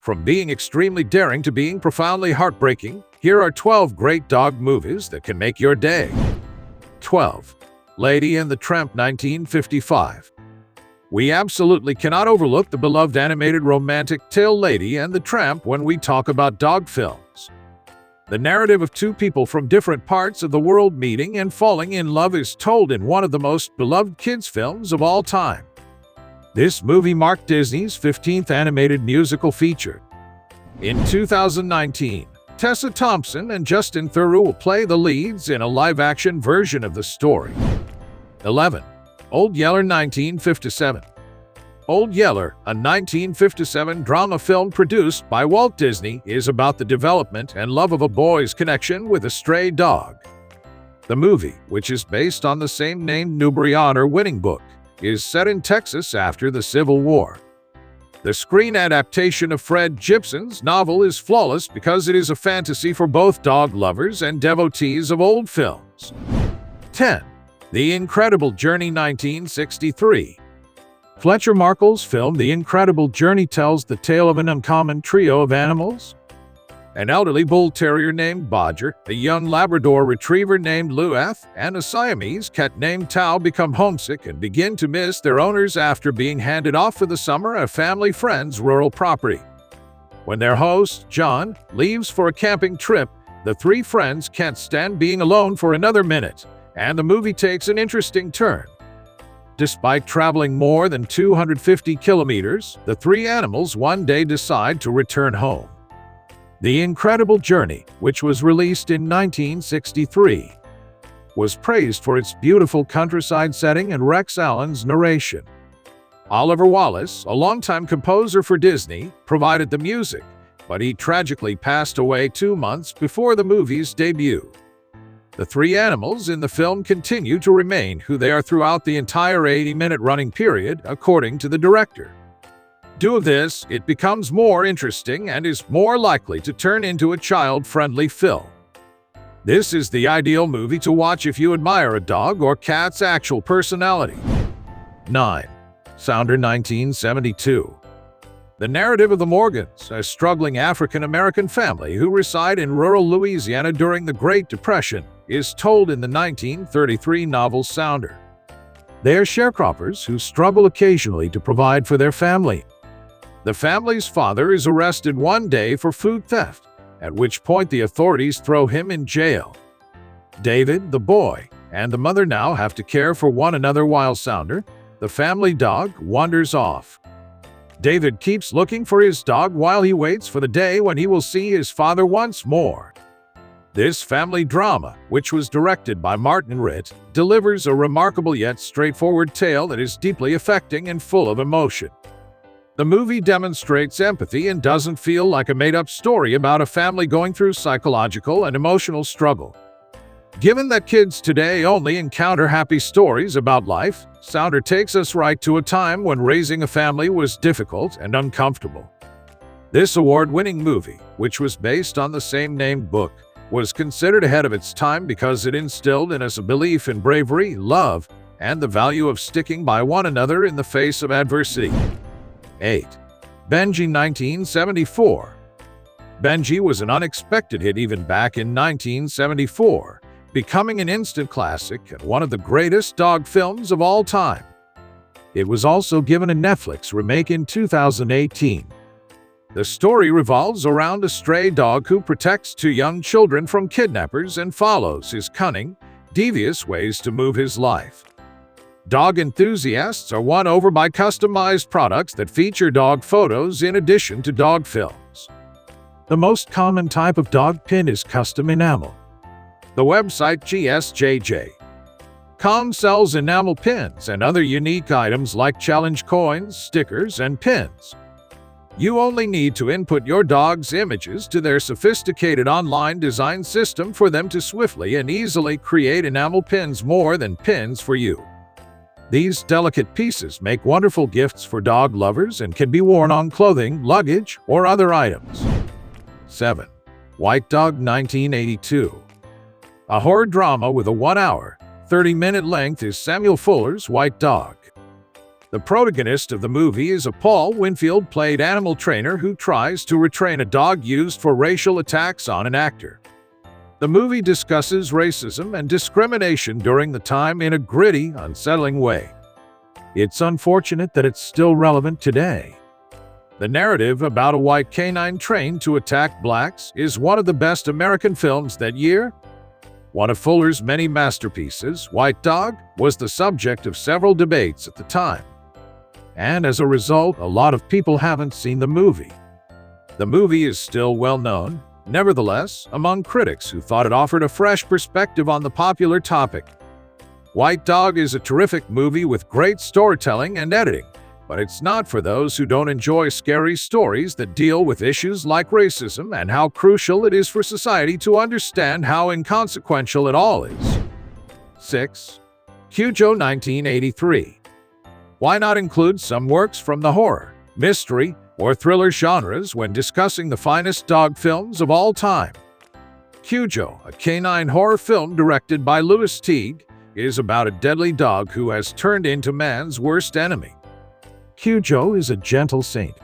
From being extremely daring to being profoundly heartbreaking, here are 12 great dog movies that can make your day. 12. Lady and the Tramp, 1955. We absolutely cannot overlook the beloved animated romantic tale Lady and the Tramp when we talk about dog films. The narrative of two people from different parts of the world meeting and falling in love is told in one of the most beloved kids' films of all time. This movie marked Disney's 15th animated musical feature. In 2019, Tessa Thompson and Justin Theroux will play the leads in a live-action version of the story. 11. Old Yeller, 1957. Old Yeller, a 1957 drama film produced by Walt Disney, is about the development and love of a boy's connection with a stray dog. The movie, which is based on the same-named Newbery Honor-winning book, is set in Texas after the Civil War. The screen adaptation of Fred Gibson's novel is flawless because it is a fantasy for both dog lovers and devotees of old films. 10. The Incredible Journey, 1963. Fletcher Markle's film The Incredible Journey tells the tale of an uncommon trio of animals. An elderly bull terrier named Bodger, a young Labrador retriever named Luath, and a Siamese cat named Tao become homesick and begin to miss their owners after being handed off for the summer at a family friend's rural property. When their host, John, leaves for a camping trip, the three friends can't stand being alone for another minute, and the movie takes an interesting turn. Despite traveling more than 250 kilometers, the three animals one day decide to return home. The Incredible Journey, which was released in 1963, was praised for its beautiful countryside setting and Rex Allen's narration. Oliver Wallace, a longtime composer for Disney, provided the music, but he tragically passed away 2 months before the movie's debut. The three animals in the film continue to remain who they are throughout the entire 80-minute running period, according to the director. Due to this, it becomes more interesting and is more likely to turn into a child-friendly film. This is the ideal movie to watch if you admire a dog or cat's actual personality. 9. Sounder, 1972. The narrative of the Morgans, a struggling African-American family who reside in rural Louisiana during the Great Depression, is told in the 1933 novel Sounder. They are sharecroppers who struggle occasionally to provide for their family. The family's father is arrested one day for food theft, at which point the authorities throw him in jail. David, the boy, and the mother now have to care for one another while Sounder, the family dog, wanders off. David keeps looking for his dog while he waits for the day when he will see his father once more. This family drama, which was directed by Martin Ritt, delivers a remarkable yet straightforward tale that is deeply affecting and full of emotion. The movie demonstrates empathy and doesn't feel like a made-up story about a family going through psychological and emotional struggle. Given that kids today only encounter happy stories about life, Sounder takes us right to a time when raising a family was difficult and uncomfortable. This award-winning movie, which was based on the same-named book, was considered ahead of its time because it instilled in us a belief in bravery, love, and the value of sticking by one another in the face of adversity. 8. Benji, 1974. Benji was an unexpected hit even back in 1974, becoming an instant classic and one of the greatest dog films of all time. It was also given a Netflix remake in 2018. The story revolves around a stray dog who protects two young children from kidnappers and follows his cunning, devious ways to move his life. Dog enthusiasts are won over by customized products that feature dog photos in addition to dog films. The most common type of dog pin is custom enamel. The website GSJJ.com sells enamel pins and other unique items like challenge coins, stickers, and pins. You only need to input your dog's images to their sophisticated online design system for them to swiftly and easily create enamel pins more than pins for you. These delicate pieces make wonderful gifts for dog lovers and can be worn on clothing, luggage, or other items. 7. White Dog, 1982. A horror drama with a 1 hour, 30-minute length is Samuel Fuller's White Dog. The protagonist of the movie is a Paul Winfield-played animal trainer who tries to retrain a dog used for racial attacks on an actor. The movie discusses racism and discrimination during the time in a gritty, unsettling way. It's unfortunate that it's still relevant today. The narrative about a white canine trained to attack blacks is one of the best American films that year. One of Fuller's many masterpieces, White Dog, was the subject of several debates at the time. And as a result, a lot of people haven't seen the movie. The movie is still well known, nevertheless, among critics who thought it offered a fresh perspective on the popular topic. White Dog is a terrific movie with great storytelling and editing, but it's not for those who don't enjoy scary stories that deal with issues like racism and how crucial it is for society to understand how inconsequential it all is. 6. Cujo 1983. Why not include some works from the horror, mystery, or thriller genres when discussing the finest dog films of all time? Cujo, a canine horror film directed by Louis Teague, is about a deadly dog who has turned into man's worst enemy. Cujo is a gentle saint,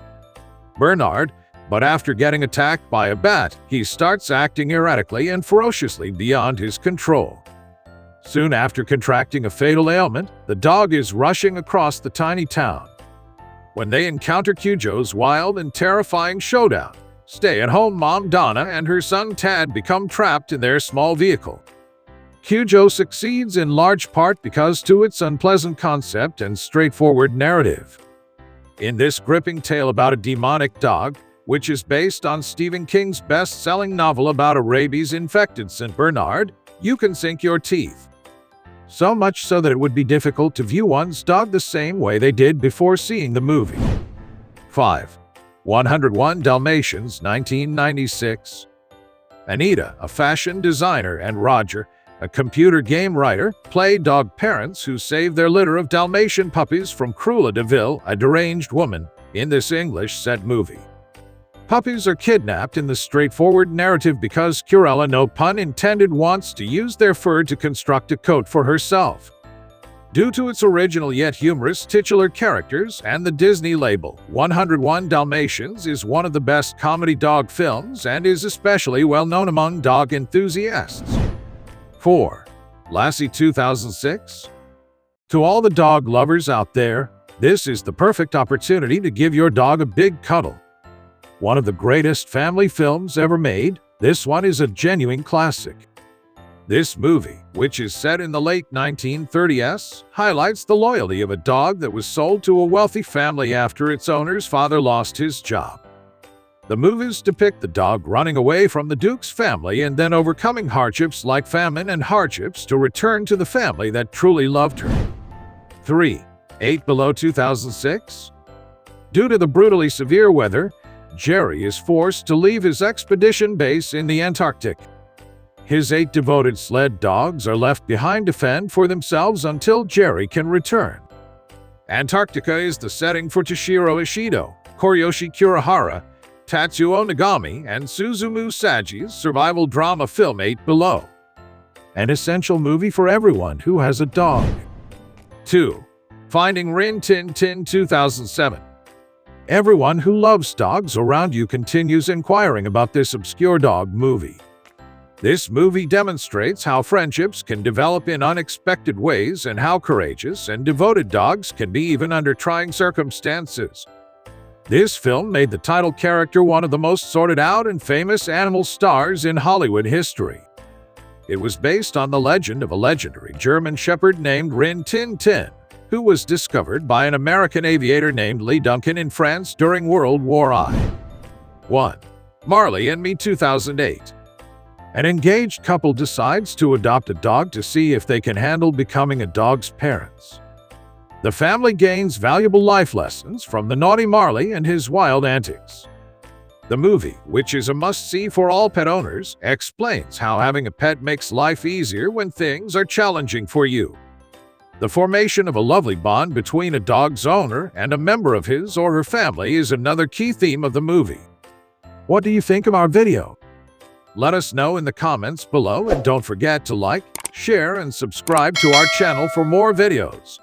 Bernard, but after getting attacked by a bat, he starts acting erratically and ferociously beyond his control. Soon after contracting a fatal ailment, the dog is rushing across the tiny town. When they encounter Cujo's wild and terrifying showdown, stay-at-home mom Donna and her son Tad become trapped in their small vehicle. Cujo succeeds in large part because to its unpleasant concept and straightforward narrative. In this gripping tale about a demonic dog, which is based on Stephen King's best-selling novel about a rabies-infected St. Bernard, you can sink your teeth. So much so that it would be difficult to view one's dog the same way they did before seeing the movie. 5. 101 Dalmatians 1996. Anita, a fashion designer, and Roger, a computer game writer, play dog parents who save their litter of Dalmatian puppies from Cruella de Vil, a deranged woman, in this English-set movie. Puppies are kidnapped in the straightforward narrative because Cruella, no pun intended, wants to use their fur to construct a coat for herself. Due to its original yet humorous titular characters and the Disney label, 101 Dalmatians is one of the best comedy dog films and is especially well known among dog enthusiasts. 4. Lassie 2006. To all the dog lovers out there, this is the perfect opportunity to give your dog a big cuddle. One of the greatest family films ever made, this one is a genuine classic. This movie, which is set in the late 1930s, highlights the loyalty of a dog that was sold to a wealthy family after its owner's father lost his job. The movies depict the dog running away from the Duke's family and then overcoming hardships like famine and hardships to return to the family that truly loved her. 3. 8 Below 2006. Due to the brutally severe weather, Jerry is forced to leave his expedition base in the Antarctic. His 8 devoted sled dogs are left behind to fend for themselves until Jerry can return. Antarctica is the setting for Toshiro Ishido, Koriyoshi Kurihara, Tatsuo Nagami, and Suzumu Saji's survival drama film 8 Below. An essential movie for everyone who has a dog. 2. Finding Rin Tin Tin 2007. Everyone who loves dogs around you continues inquiring about this obscure dog movie. This movie demonstrates how friendships can develop in unexpected ways and how courageous and devoted dogs can be even under trying circumstances. This film made the title character one of the most sorted out and famous animal stars in Hollywood history. It was based on the legend of a legendary German shepherd named Rin Tin Tin, who was discovered by an American aviator named Lee Duncan in France during World War I. 1. Marley Me 2008. An engaged couple decides to adopt a dog to see if they can handle becoming a dog's parents. The family gains valuable life lessons from the naughty Marley and his wild antics. The movie, which is a must-see for all pet owners, explains how having a pet makes life easier when things are challenging for you. The formation of a lovely bond between a dog's owner and a member of his or her family is another key theme of the movie. What do you think of our video? Let us know in the comments below, and don't forget to like, share, and subscribe to our channel for more videos.